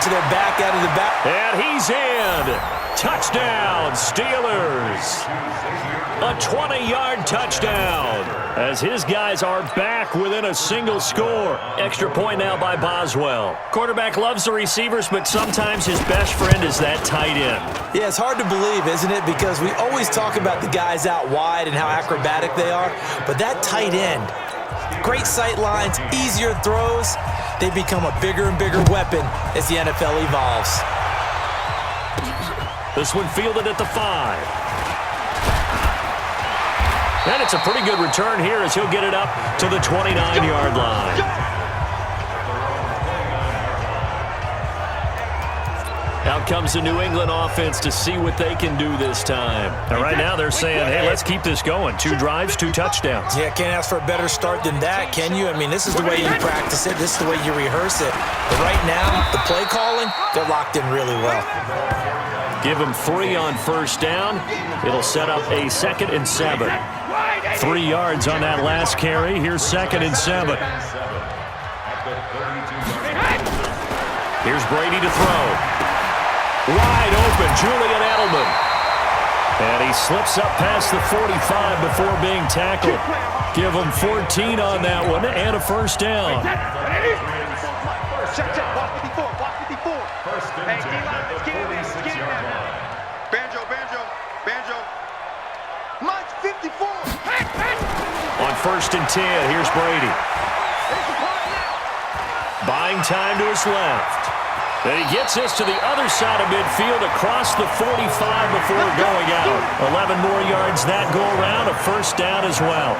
so they're back out of the back. And he's in. Touchdown, Steelers. A 20-yard touchdown as his guys are back within a single score. Extra point now by Boswell. Quarterback loves the receivers, but sometimes his best friend is that tight end. Yeah, it's hard to believe, isn't it? Because we always talk about the guys out wide and how acrobatic they are. But that tight end, great sight lines, easier throws, they become a bigger and bigger weapon as the NFL evolves. This one fielded at the 5. And it's a pretty good return here as he'll get it up to the 29-yard line. Out comes the New England offense to see what they can do this time. And right now they're saying, hey, let's keep this going. 2 drives, 2 touchdowns. Yeah, can't ask for a better start than that, can you? I mean, this is the way you practice it. This is the way you rehearse it. But right now, the play calling, they're locked in really well. Give them 3 on first down. It'll set up a 2nd and 7. 3 yards on that last carry. Here's 2nd and 7. Here's Brady to throw. Wide open, Julian Edelman. And he slips up past the 45 before being tackled. Give him 14 on that one and a first down. On 1st and 10, here's Brady. Buying time to his left. Then he gets this to the other side of midfield across the 45 before going out. 11 more yards that go around, a first down as well.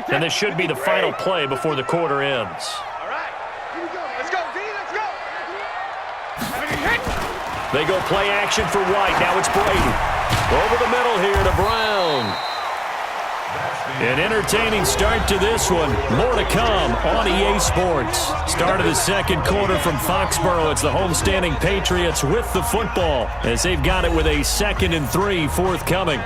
And this should be the final play before the quarter ends. All right, here we go. Let's go, D, let's go. They go play action for White. Now it's Brady. Over the middle here to Brown. An entertaining start to this one. More to come on EA Sports. Start of the second quarter from Foxborough. It's the homestanding Patriots with the football as they've got it with a 2nd and 3 forthcoming.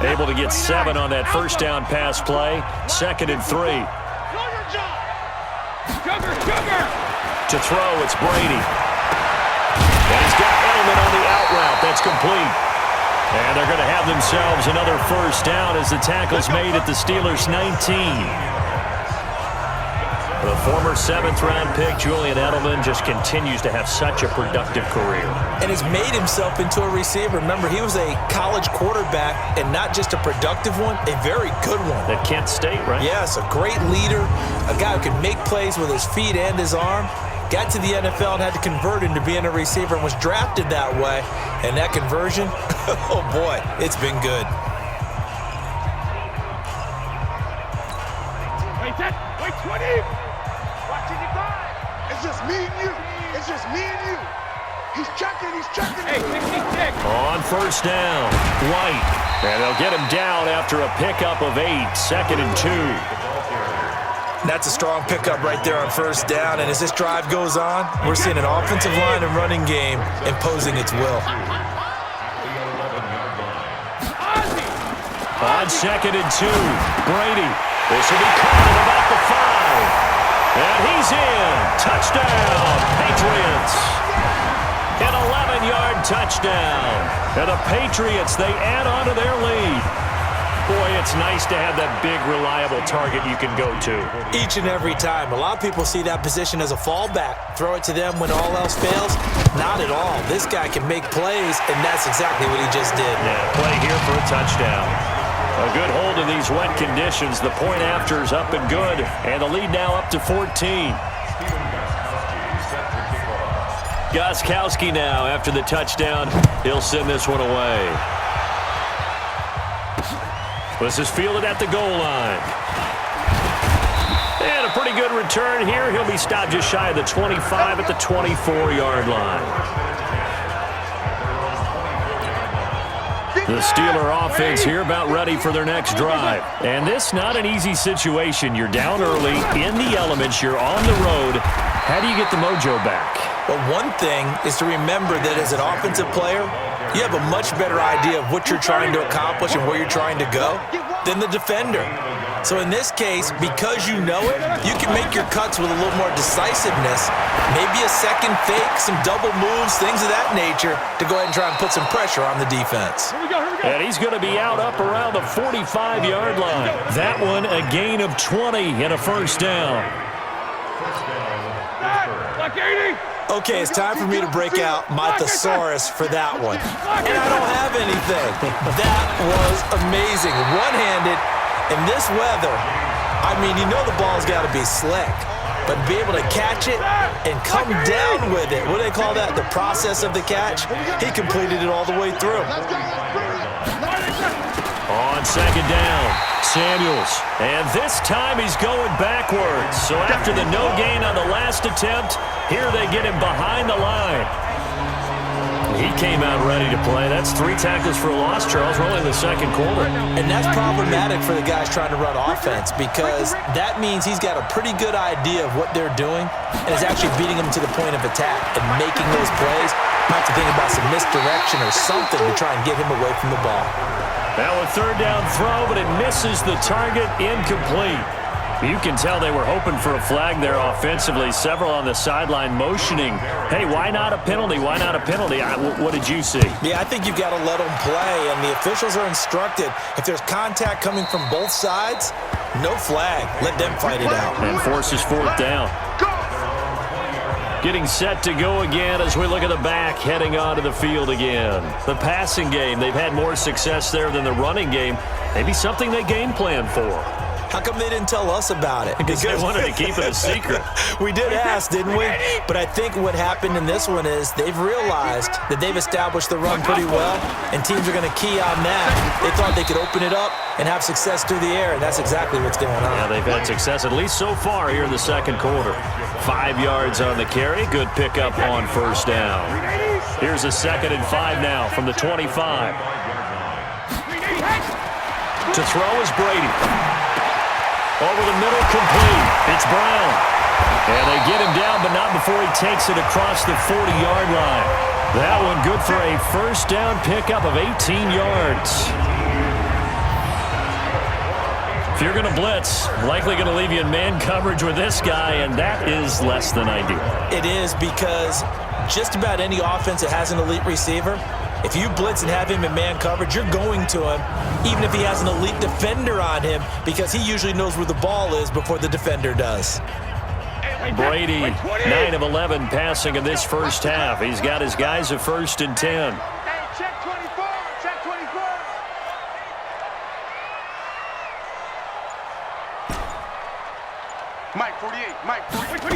Able to get 7 on that first down pass play. 2nd and 3. To throw, it's Brady. And he's got Edelman on the out route. That's complete. And they're going to have themselves another first down as the tackle's made at the Steelers' 19. The former 7th-round pick, Julian Edelman, just continues to have such a productive career. And has made himself into a receiver. Remember, he was a college quarterback, and not just a productive one, a very good one. At Kent State, right? Yes, a great leader, a guy who can make plays with his feet and his arm. Got to the NFL and had to convert into being a receiver and was drafted that way. And that conversion, oh boy, it's been good. Wait, 20. It's just me and you. It's just me and you. He's checking. Hey, 66. On first down, White. And they'll get him down after a pickup of 8, 2nd and 2. That's a strong pickup right there on first down. And as this drive goes on, we're seeing an offensive line and running game imposing its will. On 2nd and 2, Brady. This will be caught at about the 5. And he's in. Touchdown, Patriots. An 11-yard touchdown. And the Patriots, they add on to their lead. Boy, it's nice to have that big, reliable target you can go to. Each and every time. A lot of people see that position as a fallback. Throw it to them when all else fails. Not at all. This guy can make plays, and that's exactly what he just did. Yeah, play here for a touchdown. A good hold in these wet conditions. The point after is up and good. And the lead now up to 14. Gostkowski now after the touchdown. He'll send this one away. This is fielded at the goal line. And a pretty good return here. He'll be stopped just shy of the 25 at the 24-yard line. The Steeler offense here about ready for their next drive. And this not an easy situation. You're down early, in the elements, you're on the road. How do you get the mojo back? Well, one thing is to remember that as an offensive player, you have a much better idea of what you're trying to accomplish and where you're trying to go than the defender. So in this case, because you know it, you can make your cuts with a little more decisiveness, maybe a second fake, some double moves, things of that nature, to go ahead and try and put some pressure on the defense. Here we go. And he's going to be out up around the 45-yard line. That one a gain of 20 and a first down. Like 80. Okay, it's time for me to break out my thesaurus for that one. And I don't have anything. That was amazing. One-handed in this weather. I mean, you know the ball's got to be slick. But be able to catch it and come down with it. What do they call that? The process of the catch? He completed it all the way through. On second down, Samuels. And this time he's going backwards. So after the no gain on the last attempt, here they get him behind the line. He came out ready to play. That's 3 tackles for a loss, Charles. We're only in the second quarter. And that's problematic for the guys trying to run offense because that means he's got a pretty good idea of what they're doing and is actually beating them to the point of attack and making those plays. Might have to think about some misdirection or something to try and get him away from the ball. Now a third down throw, but it misses the target, incomplete. You can tell they were hoping for a flag there offensively. Several on the sideline motioning, hey, why not a penalty? Why not a penalty? What did you see? Yeah, I think you've got to let them play, and the officials are instructed. If there's contact coming from both sides, no flag. Let them fight it out. And forces fourth down. Getting set to go again as we look at the back, heading onto the field again. The passing game, they've had more success there than the running game. Maybe something they game plan for. How come they didn't tell us about it? Because they wanted to keep it a secret. We did ask, didn't we? But I think what happened in this one is they've realized that they've established the run pretty well, and teams are going to key on that. They thought they could open it up and have success through the air, and that's exactly what's going on. Yeah, they've had success, at least so far here in the second quarter. 5 yards on the carry. Good pickup on first down. Here's a 2nd and 5 now from the 25. To throw is Brady. Over the middle, complete. It's Brown. And they get him down, but not before he takes it across the 40-yard line. That one good for a first down pickup of 18 yards. If you're going to blitz, likely going to leave you in man coverage with this guy, and that is less than ideal. It is because just about any offense that has an elite receiver, if you blitz and have him in man coverage, you're going to him, even if he has an elite defender on him, because he usually knows where the ball is before the defender does. Brady, 9 of 11 passing in this first half. He's got his guys at 1st and 10. Check 24. Check 24. Mike 48. Mike 48.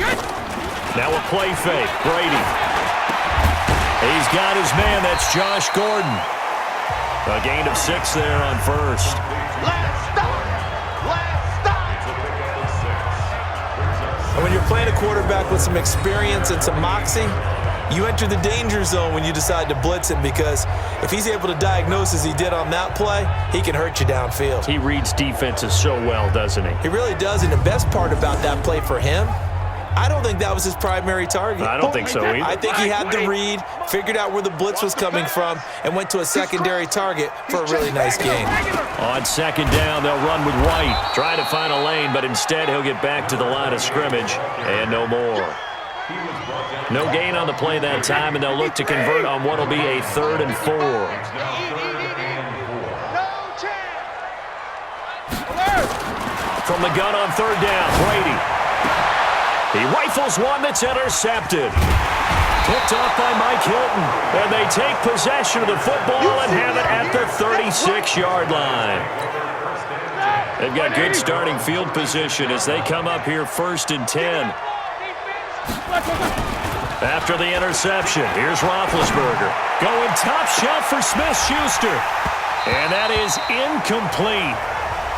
Now a play fake. Brady. He's got his man. That's Josh Gordon. A gain of 6 there on first. Last stop. Last stop. And when you're playing a quarterback with some experience and some moxie, you enter the danger zone when you decide to blitz him, because if he's able to diagnose as he did on that play, he can hurt you downfield. He reads defenses so well, doesn't he? He really does, and the best part about that play for him, I don't think that was his primary target. I don't think so either. I think he had the read, figured out where the blitz was coming from, and went to a secondary target for a really nice gain. On second down, they'll run with White. Try to find a lane, but instead he'll get back to the line of scrimmage, and no more. No gain on the play that time, and they'll look to convert on what will be a 3rd and 4. From the gun on 3rd down, Brady. He rifles one that's intercepted. Picked off by Mike Hilton. And they take possession of the football and have it at the 36-yard line. They've got good starting field position as they come up here 1st and 10. After the interception, here's Roethlisberger. Going top shelf for Smith-Schuster. And that is incomplete.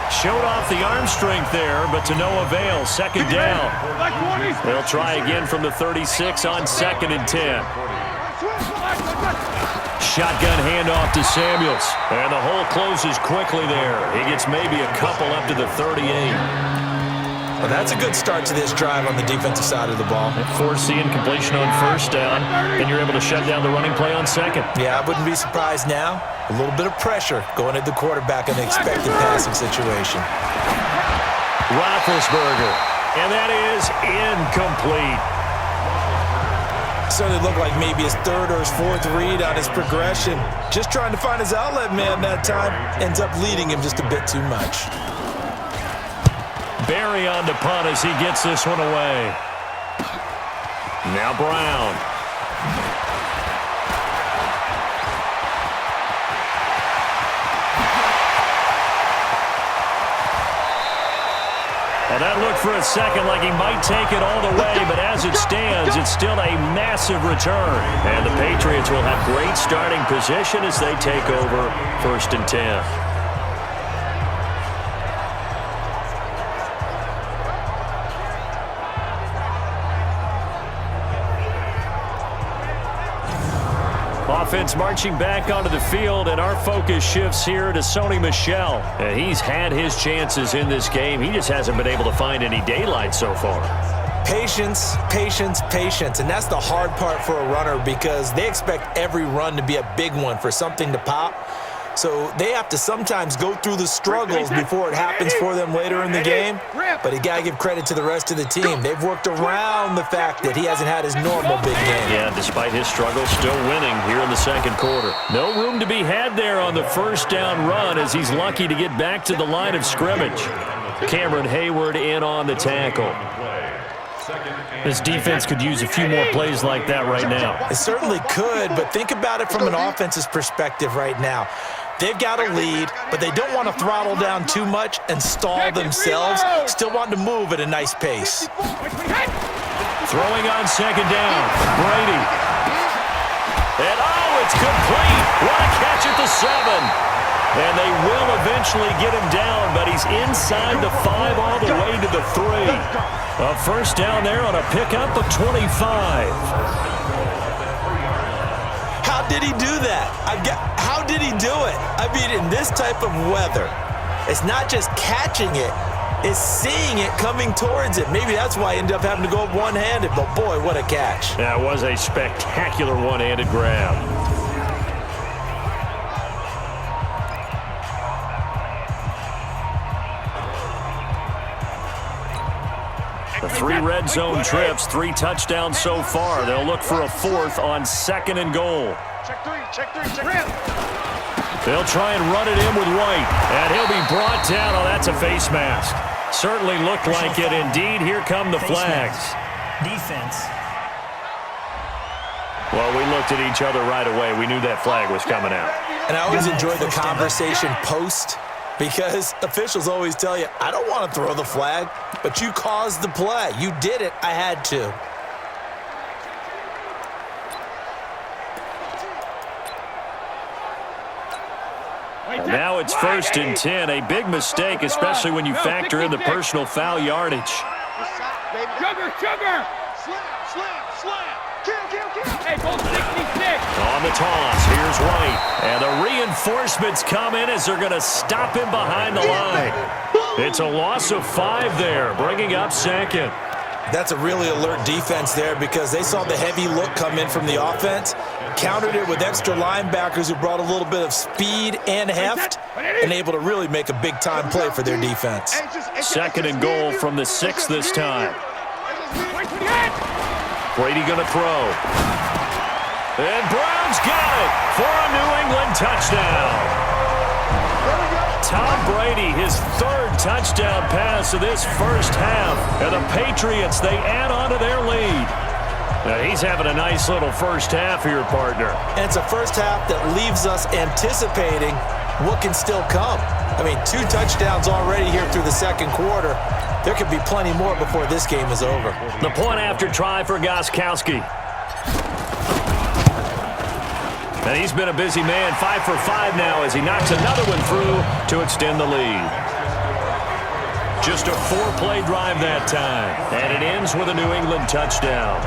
Showed off the arm strength there, but to no avail. 2nd down. They'll try again from the 36 on 2nd and 10. Shotgun handoff to Samuels. And the hole closes quickly there. He gets maybe a couple up to the 38. Well, that's a good start to this drive on the defensive side of the ball. Forcing completion on first down, and you're able to shut down the running play on second. Yeah, I wouldn't be surprised now. A little bit of pressure going at the quarterback in the expected passing situation. Roethlisberger, and that is incomplete. Certainly looked like maybe his third or his fourth read on his progression. Just trying to find his outlet man that time. Ends up leading him just a bit too much. Barry on to punt as he gets this one away. Now Brown. And that looked for a second like he might take it all the way, but as it stands, it's still a massive return. And the Patriots will have great starting position as they take over 1st and 10. Offense marching back onto the field, and our focus shifts here to Sony Michel. And he's had his chances in this game. He just hasn't been able to find any daylight so far. Patience, patience, patience. And that's the hard part for a runner because they expect every run to be a big one for something to pop. So they have to sometimes go through the struggles before it happens for them later in the game. But you got to give credit to the rest of the team. They've worked around the fact that he hasn't had his normal big game. Yeah, despite his struggles, still winning here in the second quarter. No room to be had there on the first down run as he's lucky to get back to the line of scrimmage. Cameron Hayward in on the tackle. This defense could use a few more plays like that right now. It certainly could, but think about it from an offense's perspective right now. They've got a lead, but they don't want to throttle down too much and stall themselves. Still want to move at a nice pace. Throwing on second down, Brady. And it's complete. What a catch at the 7. And they will eventually get him down, but he's inside the 5 all the way to the 3. A first down there on a pickup of 25. How did he do that? How did he do it? I mean, in this type of weather, it's not just catching it, it's seeing it coming towards it. Maybe that's why he ended up having to go up one-handed, but boy, what a catch. That was a spectacular one-handed grab. The 3 red zone trips, 3 touchdowns so far. They'll look for a 4th on 2nd and goal. Check three. They'll try and run it in with White, and he'll be brought down. Oh, that's a face mask. Certainly looked like it. Indeed, here come the flags. Defense. Well, we looked at each other right away. We knew that flag was coming out. And I always enjoy the conversation post because officials always tell you, I don't want to throw the flag, but you caused the play. You did it. I had to. And now it's 1st and 10. A big mistake, especially when you factor in the personal foul yardage. Sugar! Slam! Kill! Hey, ball 66. On the toss, here's White. And the reinforcements come in as they're going to stop him behind the line. It's a loss of 5 there, bringing up 2nd. That's a really alert defense there because they saw the heavy look come in from the offense, countered it with extra linebackers who brought a little bit of speed and heft, and able to really make a big-time play for their defense. 2nd and goal from the 6 this time. Brady going to throw. And Brown's got it for a New England touchdown. Tom Brady, his 3rd touchdown pass of this first half. And the Patriots, they add on to their lead. Now, he's having a nice little first half here, partner. And it's a first half that leaves us anticipating what can still come. I mean, 2 touchdowns already here through the second quarter. There could be plenty more before this game is over. The point after try for Gostkowski. And he's been a busy man, 5 for 5 now as he knocks another one through to extend the lead. Just a 4-play drive that time, and it ends with a New England touchdown.